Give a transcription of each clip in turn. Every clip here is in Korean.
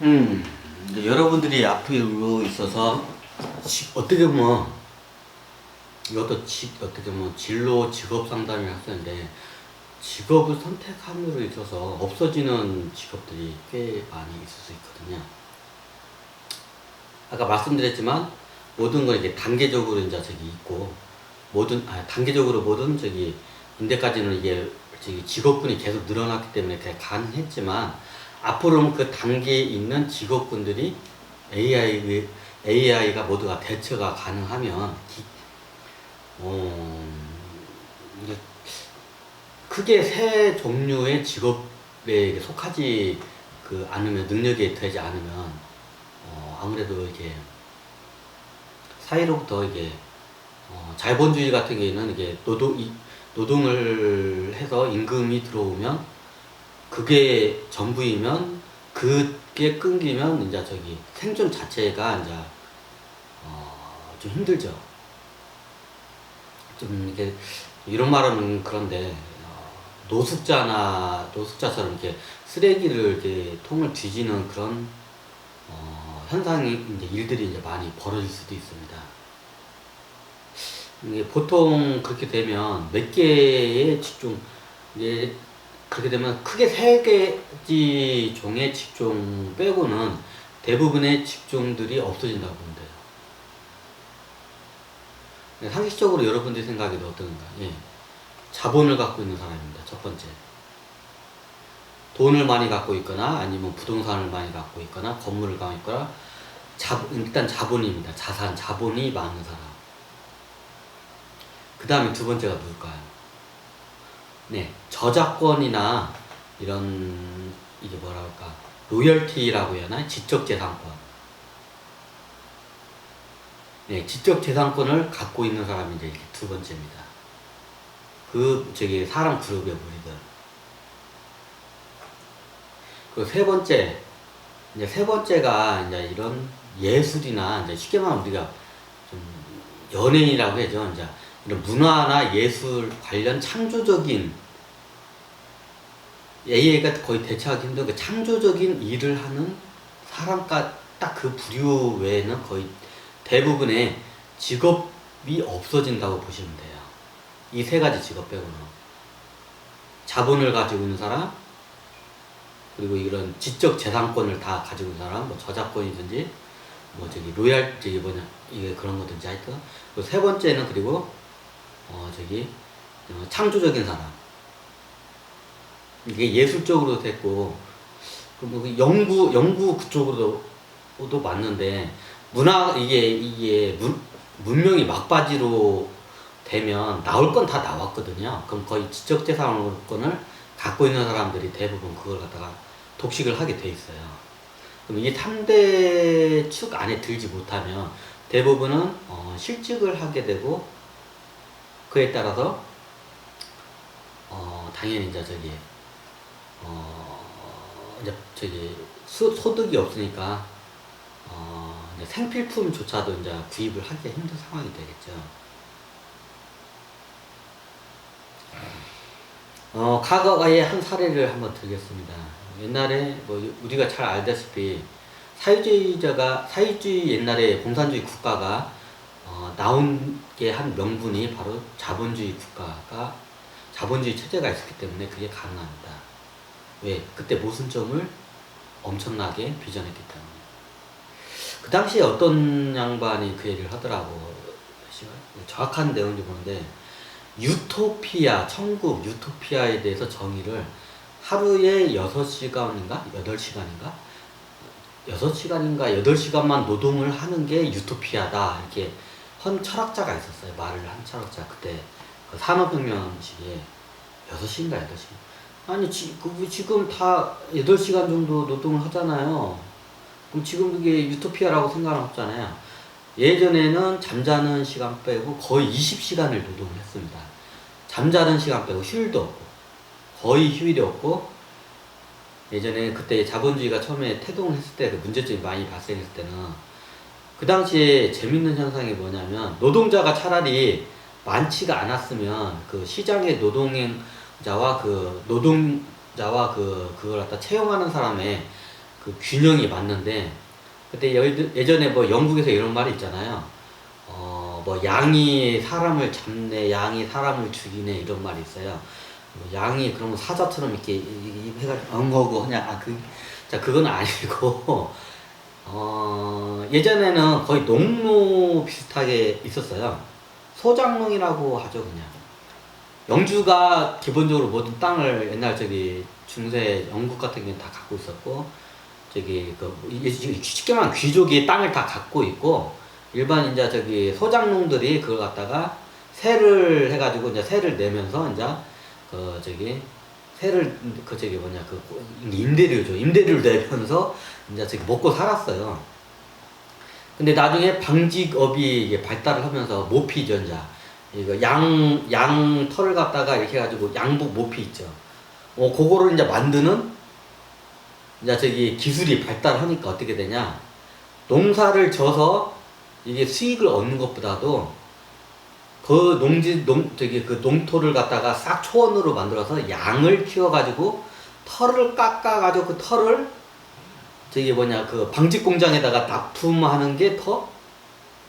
음, 이제 여러분들이 앞으로 있어서 어떻게 보면 이것도 어떻게 보면 진로 직업 상담을 하는데 직업을 선택함으로 있어서 없어지는 직업들이 꽤 많이 있을 수 있거든요. 아까 말씀드렸지만 모든 건 이게 단계적으로 이제 저기 있고 단계적으로 모든 저기 인데까지는 이게 저기 직업군이 계속 늘어났기 때문에 그게 가능했지만 앞으로는 그 단계에 있는 직업군들이 AI가 모두가 대처가 가능하면 이제 크게 세 종류의 직업에 속하지 않으면 능력이 되지 않으면 아무래도 이게 사회로부터 이게 자본주의 같은 경우에는 이게 노동을 해서 임금이 들어오면 그게 전부이면 그게 끊기면 이제 저기 생존 자체가 이제 좀 힘들죠. 좀 이게 이런 말은 그런데 노숙자처럼 이렇게 쓰레기를 이렇게 통을 뒤지는 그런 현상이 이제 일들이 이제 많이 벌어질 수도 있습니다. 이게 보통 그렇게 되면 몇 개의 직종 이게 그렇게 되면 크게 세 개지 종의 직종 빼고는 대부분의 직종들이 없어진다고 보면 돼요. 상식적으로 여러분들이 생각해도 어떤가? 예. 자본을 갖고 있는 사람입니다. 첫 번째. 돈을 많이 갖고 있거나 아니면 부동산을 많이 갖고 있거나 건물을 갖고 있거나 일단 자본입니다. 자본이 많은 사람. 그 다음에 두 번째가 누굴까요? 네, 저작권이나 이런 이게 뭐라 할까? 로열티라고 해야 하나? 지적재산권. 네, 지적재산권을 갖고 있는 사람이 이제 두 번째입니다. 사람 그룹의 무리들. 세 번째가 이제 이런 예술이나 이제 쉽게 말하면 우리가 좀 연예인이라고 하죠. 이제 이런 문화나 예술 관련 창조적인 AI가 거의 대체하기 힘든 그 창조적인 일을 하는 사람과 딱 그 부류 외에는 거의 대부분의 직업이 없어진다고 보시면 돼요. 이 세 가지 직업 빼고는. 자본을 가지고 있는 사람, 그리고 이런 지적 재산권을 다 가지고 있는 사람, 뭐 저작권이든지, 뭐 이게 그런 거든지 하여튼. 그리고 세 번째는 그리고, 창조적인 사람. 이게 예술적으로 됐고, 뭐 연구 그쪽으로도 맞는데, 문명이 막바지로 되면 나올 건 다 나왔거든요. 그럼 거의 지적재산권을 갖고 있는 사람들이 대부분 그걸 갖다가 독식을 하게 돼 있어요. 그럼 이게 3대 축 안에 들지 못하면 대부분은 실직을 하게 되고 그에 따라서 당연히 이제 소득이 없으니까 이제 생필품조차도 이제 구입을 하기가 힘든 상황이 되겠죠. 과거의 한 사례를 한번 들겠습니다. 옛날에 뭐 우리가 잘 알다시피 사회주의 옛날에 공산주의 국가가 나온 게 한 명분이 바로 자본주의 체제가 있었기 때문에 그게 가능합니다. 왜? 그때 모순점을 엄청나게 빚어냈기 때문에. 그 당시에 어떤 양반이 그 얘기를 하더라고. 정확한 내용인지 모르는데 천국 유토피아에 대해서 정의를 하루에 6시간인가 8시간만 노동을 하는 게 유토피아다 이렇게 한 철학자가 있었어요. 말을 한 철학자. 그때 그 산업혁명 시기에 6시인가 8시간. 아니 지금 다 8시간 정도 노동을 하잖아요. 그럼 지금 그게 유토피아라고 생각은 없잖아요. 예전에는 잠자는 시간 빼고 거의 20시간을 노동을 했습니다. 잠자는 시간 빼고 휴일도 없고 거의 휴일이 없고 예전에 그때 자본주의가 처음에 태동을 했을 때 그 문제점이 많이 발생했을 때는 그 당시에 재밌는 현상이 뭐냐면 노동자가 차라리 많지가 않았으면 그 시장의 노동자와 그걸 갖다 채용하는 사람의 그 균형이 맞는데, 그때 예전에 뭐 영국에서 이런 말이 있잖아요. 뭐 양이 사람을 잡네, 양이 사람을 죽이네, 이런 말이 있어요. 뭐 양이 그러면 사자처럼 이렇게 해가지고 엉거고 하냐? 자, 그건 아니고 예전에는 거의 농로 비슷하게 있었어요. 소작농이라고 하죠, 그냥. 영주가 기본적으로 모든 땅을 옛날 저기 중세 영국 같은 경우는 다 갖고 있었고, 저기 쉽게 말하면 귀족이 땅을 다 갖고 있고, 일반 이제 저기 소작농들이 그걸 갖다가 세를 해가지고 이제 세를 내면서 이제 그 저기 세를 그 저기 뭐냐 그 임대료죠. 임대료를 내면서 이제 저기 먹고 살았어요. 근데 나중에 방직업이 이게 발달을 하면서 모피죠, 이제. 이거 양 털을 갖다가 이렇게 해가지고 양복 모피 있죠. 그거를 이제 만드는 이제 저기 기술이 발달하니까 어떻게 되냐. 농사를 져서 이게 수익을 얻는 것보다도 그 농토를 갖다가 싹 초원으로 만들어서 양을 키워가지고 털을 깎아가지고 그 털을 저기 뭐냐 그 방직 공장에다가 납품하는 게 더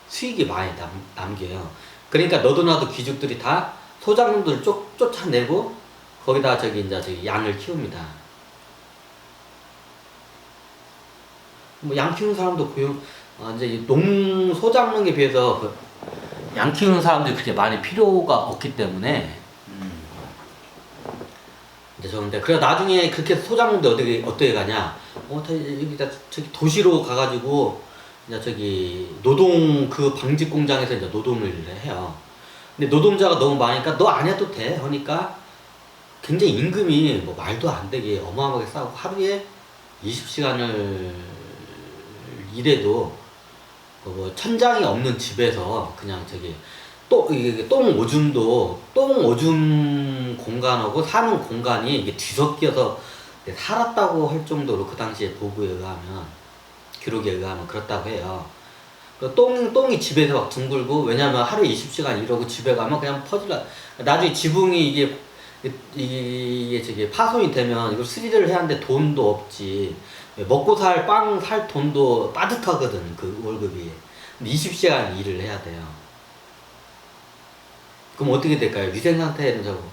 수익이 많이 남겨요. 그러니까 너도 나도 귀족들이 다 소작농들을 쫓아내고 거기다 저기 이제 저기 양을 키웁니다. 뭐 양 키우는 사람도 이제 소작농에 비해서 그 양 키우는 사람들이 그렇게 많이 필요가 없기 때문에 이제 저런데 그래 나중에 그렇게 소작농들 어떻게 가냐? 여기다 저기 도시로 가가지고 이제 저기 노동 그 방직 공장에서 이제 노동을 해요. 근데 노동자가 너무 많으니까 너 안 해도 돼 하니까 굉장히 임금이 뭐 말도 안 되게 어마어마하게 싸고 하루에 20시간을 일해도 뭐 천장이 없는 집에서 그냥 저기 이게 똥 오줌 공간하고 사는 공간이 이게 뒤섞여서 살았다고 할 정도로 그 당시에 보고에 의하면 기록에 의하면 그렇다고 해요. 똥이 집에서 막 둥글고 왜냐면 하루에 20시간 일하고 집에 가면 그냥 퍼질라. 나중에 지붕이 이게 저기 파손이 되면 이걸 수리를 해야 하는데 돈도 없지. 먹고 살 돈도 빠듯하거든 그 월급이. 근데 20시간 일을 해야 돼요. 그럼 어떻게 될까요? 위생 상태는 저거.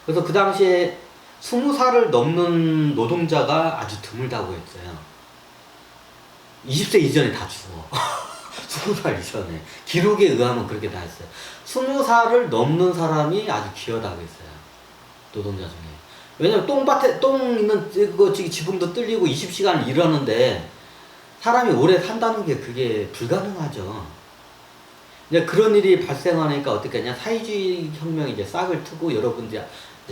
그래서 그 당시에 20살을 넘는 노동자가 아주 드물다고 했어요. 20세 이전에 다 죽어. 20살 이전에. 기록에 의하면 그렇게 다 했어요. 20살을 넘는 사람이 아주 귀하다고 했어요. 노동자 중에. 왜냐면 똥 있는 그 지붕도 뚫리고 20시간 일하는데 사람이 오래 산다는 게 그게 불가능하죠. 이제 그런 일이 발생하니까 어떻게 하냐. 사회주의 혁명이 이제 싹을 트고 여러분들이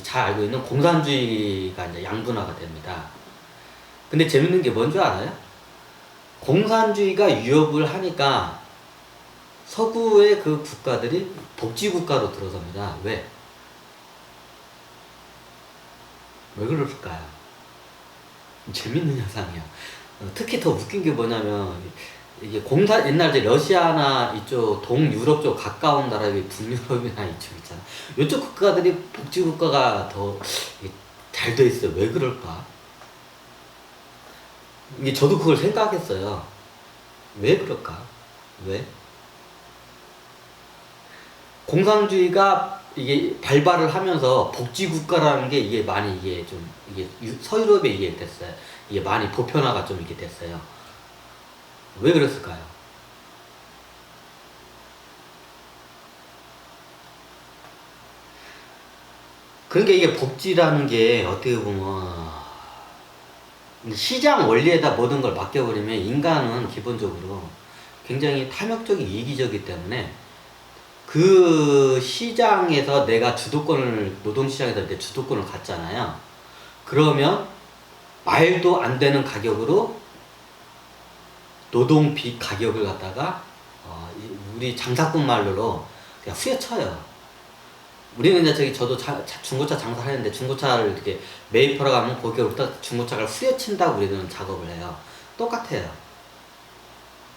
잘 알고 있는 공산주의가 이제 양분화가 됩니다. 근데 재밌는 게 뭔 줄 알아요? 공산주의가 위협을 하니까 서구의 그 국가들이 복지국가로 들어섭니다. 왜? 왜 그럴까요? 재밌는 현상이야. 특히 더 웃긴 게 뭐냐면 이게 옛날 이제 러시아나 이쪽 동유럽 쪽 가까운 나라, 북유럽이나 이쪽 있잖아. 이쪽 국가들이 복지국가가 더 잘 돼 있어요. 왜 그럴까? 이게 저도 그걸 생각했어요. 왜 그럴까? 왜? 공산주의가 이게 발발을 하면서 복지국가라는 게 이게 많이 이게 서유럽에 이게 됐어요. 이게 많이 보편화가 좀 이렇게 됐어요. 왜 그랬을까요? 그러니까 이게 복지라는 게 어떻게 보면 시장 원리에다 모든 걸 맡겨버리면 인간은 기본적으로 굉장히 탐욕적인 이기적이기 때문에 그 시장에서 내가 노동시장에서 내 주도권을 갖잖아요. 그러면 말도 안 되는 가격으로 노동비 가격을 갖다가 우리 장사꾼 말로 그냥 후려쳐요. 우리는 이제 저도 중고차 장사를 했는데 중고차를 이렇게 매입하러 가면 거기로부터 중고차를 후려친다고 우리는 작업을 해요. 똑같아요.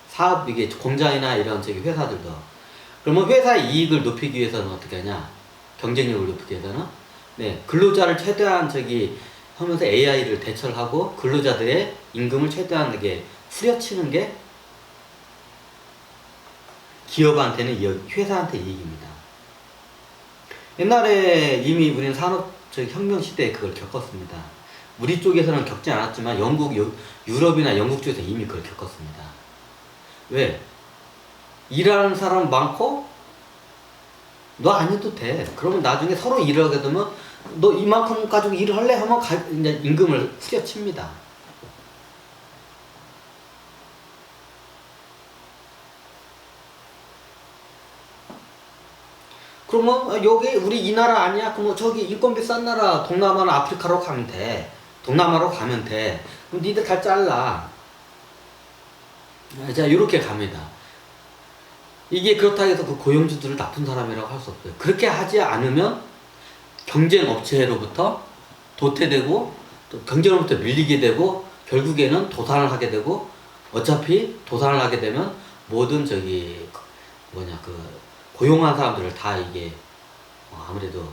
사업 이게 공장이나 이런 회사들도. 그러면 회사의 이익을 높이기 위해서는 어떻게 하냐? 경쟁력을 높이기 위해서는 근로자를 최대한 하면서 AI를 대처를 하고 근로자들의 임금을 최대한 이게 후려치는 게 기업한테는 회사한테 이익입니다. 옛날에 이미 우리는 산업혁명 시대에 그걸 겪었습니다. 우리 쪽에서는 겪지 않았지만 유럽이나 영국 쪽에서 이미 그걸 겪었습니다. 왜? 일하는 사람 많고 너 안 해도 돼. 그러면 나중에 서로 일을 하게 되면 너 이만큼 가지고 일을 할래? 하면 이제 임금을 후려칩니다. 그러면 여기 우리 이 나라 아니야? 그럼 저기 인건비 싼 나라 동남아나 아프리카로 가면 돼. 동남아로 가면 돼. 그럼 니들 다 잘라. 자, 이렇게 갑니다. 이게 그렇다고 해서 그 고용주들을 나쁜 사람이라고 할 수 없어요. 그렇게 하지 않으면 경쟁 업체로부터 도태되고 또 경쟁으로부터 밀리게 되고 결국에는 도산을 하게 되고 어차피 도산을 하게 되면 모든 고용한 사람들을 다 이게 아무래도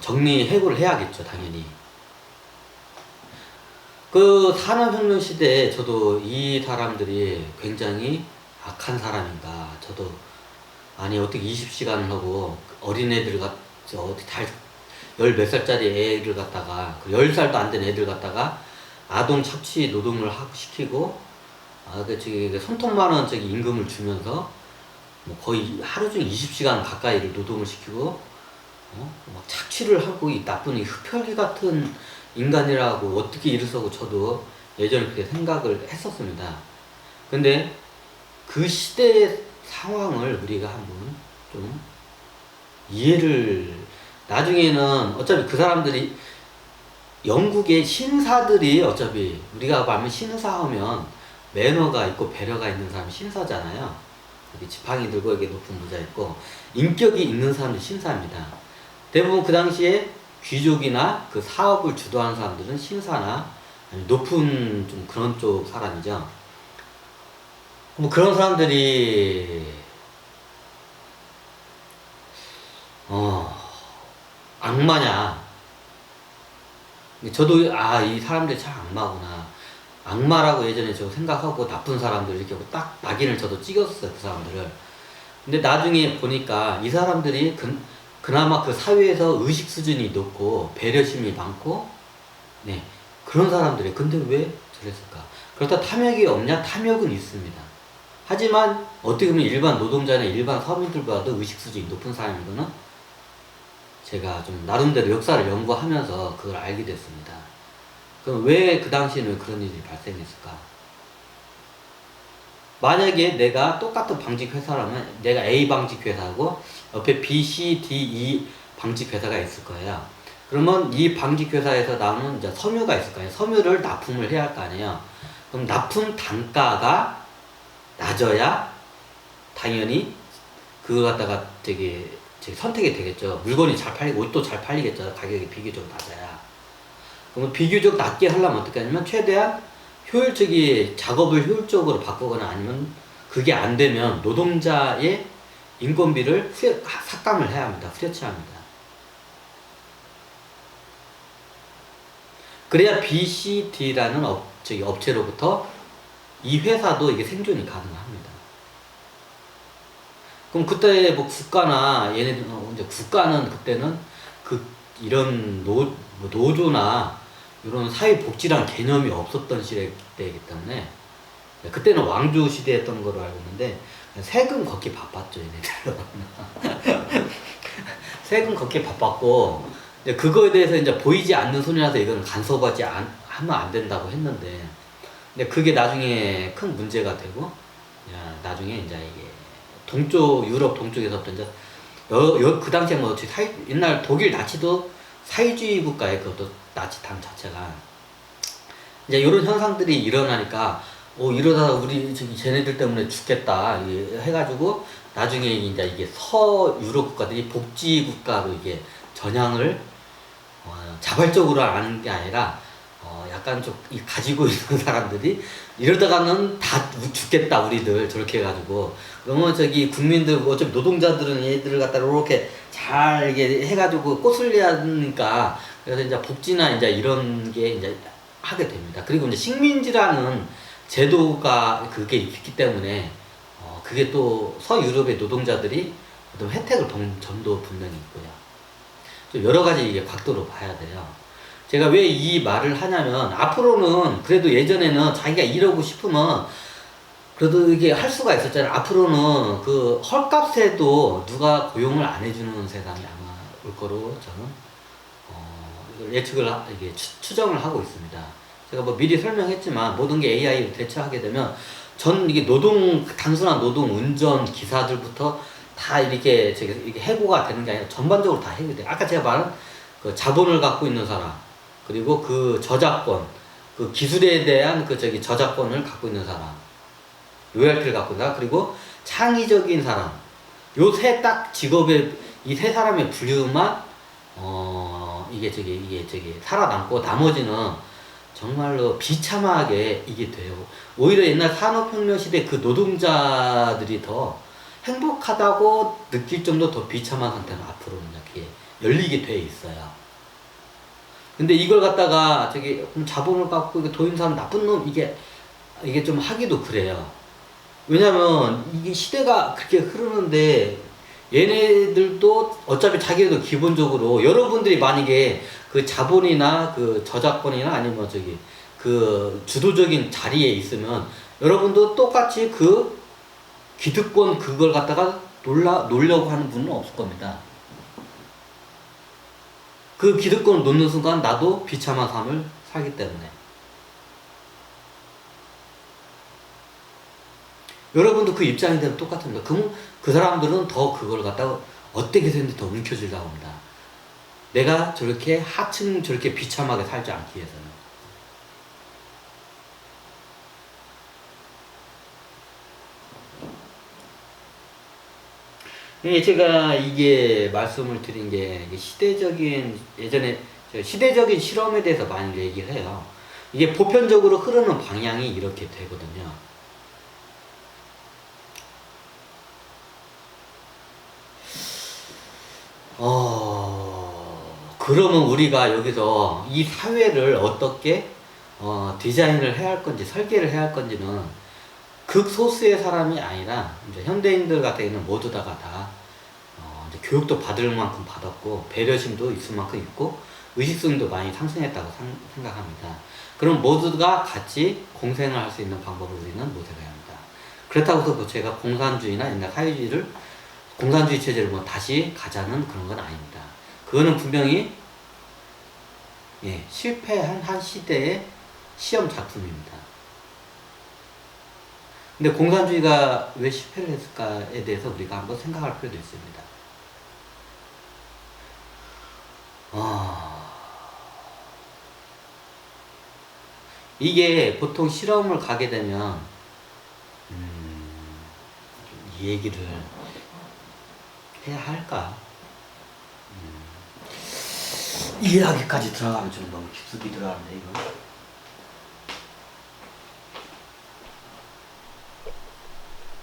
정리해고를 해야겠죠, 당연히. 그 산업혁명 시대에 저도 이 사람들이 굉장히 악한 사람인가. 저도 아니 어떻게 20시간을 하고 어린애들 어떻게 열 몇 살짜리 애를 갖다가 10살도 안 된 애들 갖다가 아동 착취 노동을 시키고 손톱 많은 임금을 주면서 뭐 거의 하루 종일 20시간 가까이를 노동을 시키고 막 착취를 하고 이 나쁜 이 흡혈귀 같은 인간이라고 어떻게 이를 써고 저도 예전에 그렇게 생각을 했었습니다. 근데 그 시대의 상황을 우리가 한번 좀 나중에는 어차피 그 사람들이 영국의 신사들이 어차피 우리가 보면 신사하면 매너가 있고 배려가 있는 사람이 신사잖아요. 이렇게 지팡이 들고 이렇게 높은 모자 있고 인격이 있는 사람들이 신사입니다. 대부분 그 당시에 귀족이나 그 사업을 주도하는 사람들은 신사나 높은 좀 그런 쪽 사람이죠. 뭐 그런 사람들이 악마냐? 저도 이 사람들이 참 악마구나. 악마라고 예전에 저 생각하고 나쁜 사람들 이렇게 하고 딱 낙인을 저도 찍었어요, 그 사람들을. 근데 나중에 보니까 이 사람들이 그나마 그 사회에서 의식 수준이 높고 배려심이 많고 네 그런 사람들이 근데 왜 저랬을까? 그렇다 탐욕이 없냐? 탐욕은 있습니다. 하지만 어떻게 보면 일반 노동자나 일반 서민들보다도 의식 수준이 높은 사람이거나 제가 좀 나름대로 역사를 연구하면서 그걸 알게 됐습니다. 그럼 왜 그 당시에는 그런 일이 발생했을까? 만약에 내가 똑같은 방직 회사라면 내가 A 방직 회사고 옆에 B, C, D, E 방직 회사가 있을 거예요. 그러면 이 방직 회사에서 나오는 이제 섬유가 있을 거예요. 섬유를 납품을 해야 할 거 아니에요. 그럼 납품 단가가 낮아야 당연히 그거 갖다가 선택이 되겠죠. 물건이 잘 팔리고 옷도 잘 팔리겠죠. 가격이 비교적 낮아야. 그러면 비교적 낮게 하려면 어떻게 하냐면 최대한 작업을 효율적으로 바꾸거나 아니면 그게 안 되면 노동자의 인건비를 삭감을 해야 합니다. 후려치합니다. 그래야 B, C, D라는 업체로부터 이 회사도 이게 생존이 가능합니다. 그럼 그때 뭐 국가나 얘네들 이제 국가는 그때는 이런 노조나 이런 사회복지란 개념이 없었던 시대이기 때문에 그때는 왕조 시대였던 걸로 알고 있는데 세금 걷기 바빴죠, 얘네들. 세금 걷기 바빴고 그거에 대해서 이제 보이지 않는 손이라서 이거는 간섭하지 하면 안 된다고 했는데 근데 그게 나중에 큰 문제가 되고 나중에 이제 이게 유럽 동쪽에서부터 이제 그 당시에 옛날 독일 나치도 사회주의 국가에 그것도 나치당 자체가 이제 이런 현상들이 일어나니까 이러다 우리 쟤네들 때문에 죽겠다 해가지고 나중에 이제 이게 서유럽 국가들이 복지 국가로 이게 전향을 자발적으로 하는 게 아니라 약간 좀 가지고 있는 사람들이 이러다가는 다 죽겠다 우리들 저렇게 해가지고 그러면 국민들 어차피 노동자들은 얘들을 갖다 이렇게 잘 이게 해가지고 꼬슬려야 하니까 그래서 이제 복지나 이제 이런 게 이제 하게 됩니다. 그리고 이제 식민지라는 제도가 그게 있기 때문에 그게 또 서유럽의 노동자들이 어떤 혜택을 본 점도 분명히 있고요. 좀 여러 가지 이게 각도로 봐야 돼요. 제가 왜 이 말을 하냐면 앞으로는 그래도 예전에는 자기가 이러고 싶으면 그래도 이게 할 수가 있었잖아요. 앞으로는 그 헐값에도 누가 고용을 안 해주는 세상이 아마 올 거로 저는 이걸 예측을 이게 추정을 하고 있습니다. 제가 뭐 미리 설명했지만 모든 게 AI로 대처하게 되면 전 이게 단순한 노동, 운전, 기사들부터 다 이렇게 이게 해고가 되는 게 아니라 전반적으로 다 해고돼요. 아까 제가 말한 그 자본을 갖고 있는 사람, 그리고 그 저작권, 그 기술에 대한 저작권을 갖고 있는 사람, 로열티를 갖고 있는 사람, 그리고 창의적인 사람, 요 세 딱 직업의 이 세 사람의 분류만 이게 살아남고 나머지는 정말로 비참하게 이게 돼요. 오히려 옛날 산업혁명 시대 그 노동자들이 더 행복하다고 느낄 정도 더 비참한 상태는 앞으로는 이렇게 열리게 돼 있어요. 근데 이걸 갖다가 자본을 갖고 도인 사람 나쁜 놈 이게 좀 하기도 그래요. 왜냐면 이게 시대가 그렇게 흐르는데 얘네들도 어차피 자기들도 기본적으로 여러분들이 만약에 그 자본이나 그 저작권이나 아니면 그 주도적인 자리에 있으면 여러분도 똑같이 그 기득권 그걸 갖다가 놀려고 하는 분은 없을 겁니다. 그 기득권을 놓는 순간 나도 비참한 삶을 살기 때문에. 여러분도 그 입장이 되면 똑같습니다. 그럼 그 사람들은 더 그걸 갖다가 어떻게 해서든지 더 움켜쥐려고 합니다. 내가 저렇게 하층 저렇게 비참하게 살지 않기 위해서는. 제가 이게 말씀을 드린 게 예전에 시대적인 실험에 대해서 많이 얘기를 해요. 이게 보편적으로 흐르는 방향이 이렇게 되거든요. 그러면 우리가 여기서 이 사회를 어떻게 디자인을 해야 할 건지 설계를 해야 할 건지는 극소수의 사람이 아니라 이제 현대인들 같은 경우는 모두 다가 다 이제 교육도 받을 만큼 받았고 배려심도 있을 만큼 있고 의식성도 많이 상승했다고 생각합니다. 그럼 모두가 같이 공생을 할 수 있는 방법을 우리는 모색해야 합니다. 그렇다고 해서 제가 공산주의나 옛날 사회주의를 공산주의 체제를 뭐 다시 가자는 그런 건 아닙니다. 그거는 분명히 실패한 한 시대의 시험 작품입니다. 근데 공산주의가 왜 실패를 했을까에 대해서 우리가 한번 생각할 필요도 있습니다. 이게 보통 실험을 가게 되면 이 얘기를 해야 할까? 이야기까지 들어가면 좀 너무 깊숙이 들어가는데 이거.